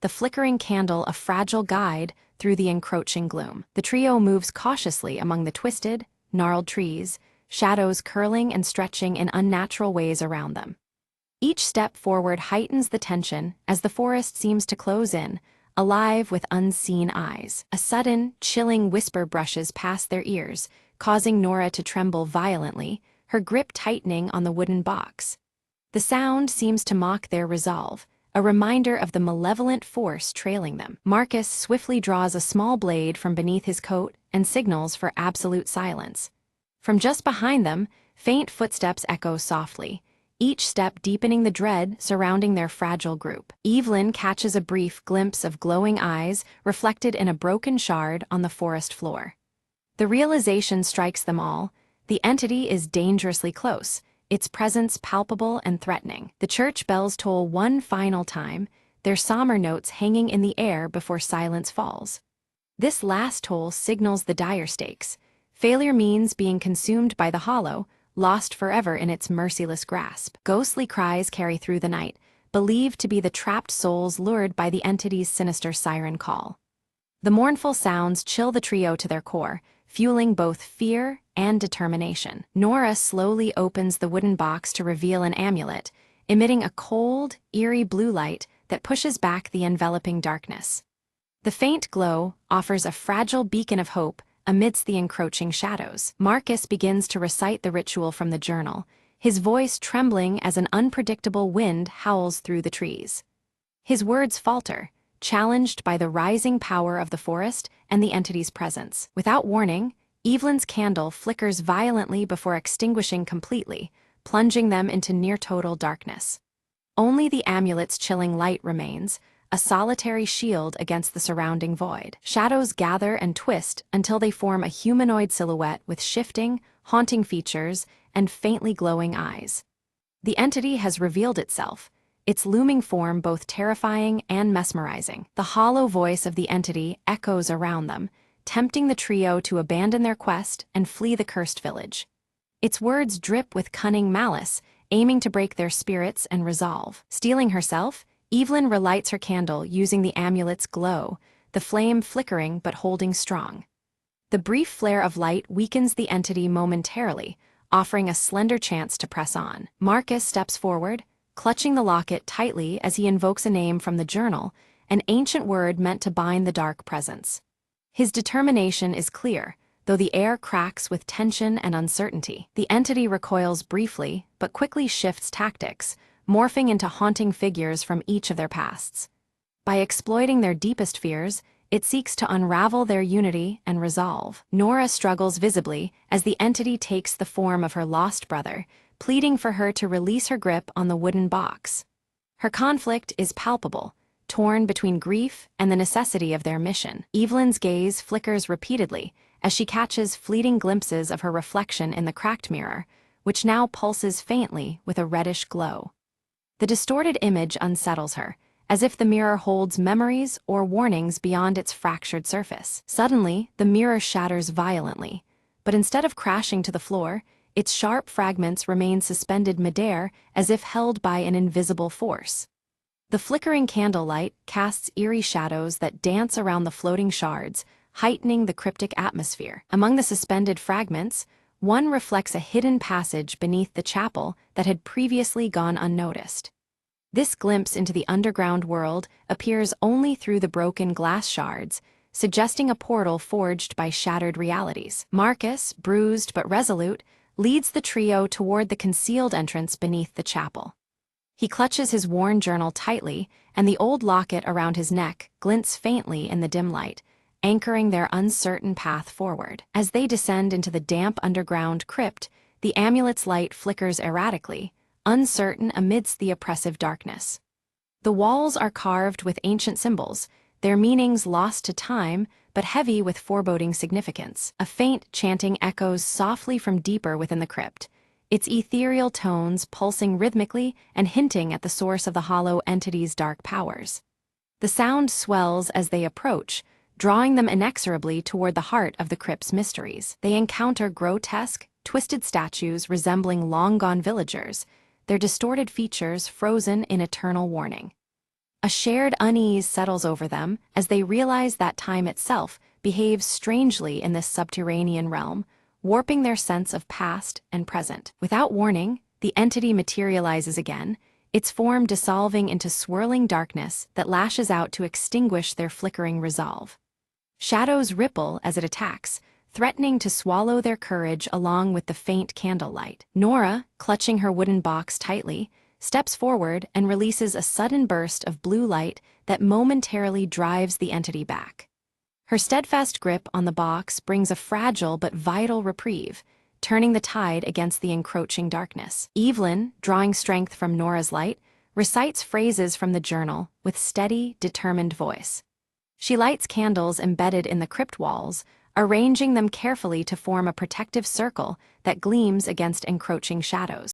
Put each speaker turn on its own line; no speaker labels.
the flickering candle a fragile guide through the encroaching gloom. The trio moves cautiously among the twisted, gnarled trees, shadows curling and stretching in unnatural ways around them. Each step forward heightens the tension as the forest seems to close in, alive with unseen eyes. A sudden, chilling whisper brushes past their ears, causing Nora to tremble violently, her grip tightening on the wooden box. The sound seems to mock their resolve, a reminder of the malevolent force trailing them. Marcus swiftly draws a small blade from beneath his coat and signals for absolute silence. From just behind them, faint footsteps echo softly, each step deepening the dread surrounding their fragile group. Evelyn catches a brief glimpse of glowing eyes reflected in a broken shard on the forest floor. The realization strikes them all: the entity is dangerously close, its presence palpable and threatening. The church bells toll one final time, their somber notes hanging in the air before silence falls. This last toll signals the dire stakes. Failure means being consumed by the hollow, lost forever in its merciless grasp. Ghostly cries carry through the night, believed to be the trapped souls lured by the entity's sinister siren call. The mournful sounds chill the trio to their core, fueling both fear and determination. Nora slowly opens the wooden box to reveal an amulet, emitting a cold, eerie blue light that pushes back the enveloping darkness. The faint glow offers a fragile beacon of hope amidst the encroaching shadows. Marcus begins to recite the ritual from the journal, his voice trembling as an unpredictable wind howls through the trees. His words falter, challenged by the rising power of the forest and the entity's presence. Without warning, Evelyn's candle flickers violently before extinguishing completely, plunging them into near-total darkness. Only the amulet's chilling light remains, a solitary shield against the surrounding void. Shadows gather and twist until they form a humanoid silhouette with shifting, haunting features and faintly glowing eyes. The entity has revealed itself, its looming form both terrifying and mesmerizing. The hollow voice of the entity echoes around them, tempting the trio to abandon their quest and flee the cursed village. Its words drip with cunning malice, aiming to break their spirits and resolve. Steeling herself, Evelyn relights her candle using the amulet's glow, the flame flickering but holding strong. The brief flare of light weakens the entity momentarily, offering a slender chance to press on. Marcus steps forward, clutching the locket tightly as he invokes a name from the journal, an ancient word meant to bind the dark presence. His determination is clear, though the air cracks with tension and uncertainty. The entity recoils briefly, but quickly shifts tactics, morphing into haunting figures from each of their pasts. By exploiting their deepest fears, it seeks to unravel their unity and resolve. Nora struggles visibly as the entity takes the form of her lost brother, pleading for her to release her grip on the wooden box. Her conflict is palpable, torn between grief and the necessity of their mission. Evelyn's gaze flickers repeatedly as she catches fleeting glimpses of her reflection in the cracked mirror, which now pulses faintly with a reddish glow. The distorted image unsettles her, as if the mirror holds memories or warnings beyond its fractured surface. Suddenly, the mirror shatters violently, but instead of crashing to the floor, its sharp fragments remain suspended midair as if held by an invisible force. The flickering candlelight casts eerie shadows that dance around the floating shards, heightening the cryptic atmosphere. Among the suspended fragments, one reflects a hidden passage beneath the chapel that had previously gone unnoticed. This glimpse into the underground world appears only through the broken glass shards, suggesting a portal forged by shattered realities. Marcus, bruised but resolute, leads the trio toward the concealed entrance beneath the chapel. He clutches his worn journal tightly, and the old locket around his neck glints faintly in the dim light, anchoring their uncertain path forward. As they descend into the damp underground crypt, the amulet's light flickers erratically, uncertain amidst the oppressive darkness. The walls are carved with ancient symbols, their meanings lost to time but heavy with foreboding significance. A faint chanting echoes softly from deeper within the crypt, its ethereal tones pulsing rhythmically and hinting at the source of the hollow entity's dark powers. The sound swells as they approach, drawing them inexorably toward the heart of the crypt's mysteries. They encounter grotesque, twisted statues resembling long-gone villagers, their distorted features frozen in eternal warning. A shared unease settles over them as they realize that time itself behaves strangely in this subterranean realm, warping their sense of past and present. Without warning, the entity materializes again, its form dissolving into swirling darkness that lashes out to extinguish their flickering resolve. Shadows ripple as it attacks, threatening to swallow their courage along with the faint candlelight. Nora, clutching her wooden box tightly, steps forward and releases a sudden burst of blue light that momentarily drives the entity back. Her steadfast grip on the box brings a fragile but vital reprieve, turning the tide against the encroaching darkness. Evelyn, drawing strength from Nora's light, recites phrases from the journal with steady, determined voice. She lights candles embedded in the crypt walls, arranging them carefully to form a protective circle that gleams against encroaching shadows.